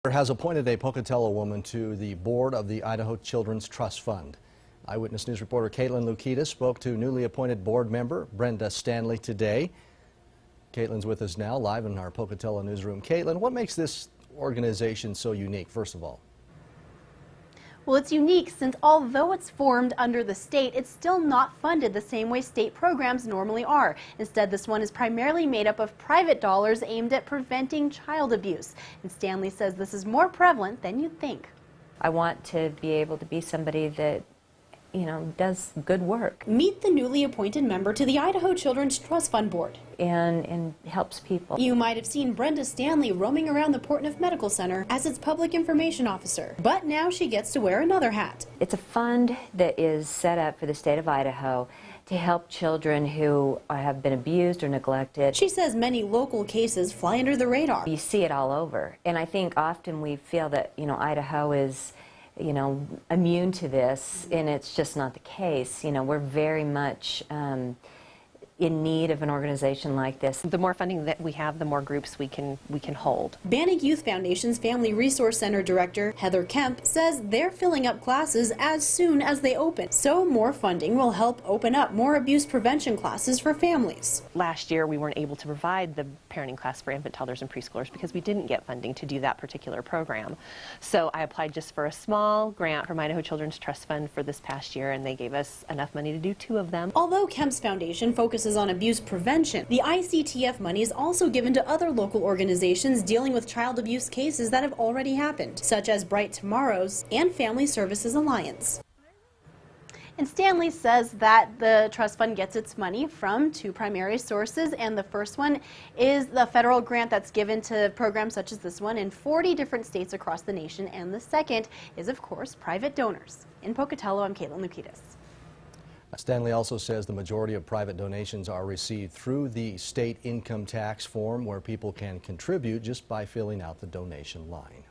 Has appointed a Pocatello woman to the board of the Idaho Children's Trust Fund. Eyewitness News reporter Caitlin Lukitas spoke to newly appointed board member Brenda Stanley today. Caitlin's with us now live in our Pocatello newsroom. Caitlin, what makes this organization so unique, first of all? Well, it's unique since although it's formed under the state, it's still not funded the same way state programs normally are. Instead, this one is primarily made up of private dollars aimed at preventing child abuse. And Stanley says this is more prevalent than you'd think. I want to be able to be somebody that, does good work. Meet the newly appointed member to the Idaho Children's Trust Fund Board. And helps people. You might have seen Brenda Stanley roaming around the Portneuf Medical Center as its public information officer. But now she gets to wear another hat. It's a fund that is set up for the state of Idaho to help children who have been abused or neglected. She says many local cases fly under the radar. You see it all over. And I think often we feel that, Idaho is immune to this, and it's just not the case. We're very much in need of an organization like this. The more funding that we have, the more groups we can hold. Bannock Youth Foundation's Family Resource Center director Heather Kemp says they're filling up classes as soon as they open. So more funding will help open up more abuse prevention classes for families. Last year we weren't able to provide the parenting class for infant, toddlers, and preschoolers because we didn't get funding to do that particular program. So I applied just for a small grant from Idaho Children's Trust Fund for this past year, and they gave us enough money to do 2 of them. Although Kemp's foundation focuses on abuse prevention, the ICTF money is also given to other local organizations dealing with child abuse cases that have already happened, such as Bright Tomorrows and Family Services Alliance. And Stanley says that the trust fund gets its money from 2 primary sources, and the first one is the federal grant that's given to programs such as this one in 40 different states across the nation, and the second is, of course, private donors. In Pocatello, I'm Caitlin Lukitas. Stanley also says the majority of private donations are received through the state income tax form, where people can contribute just by filling out the donation line.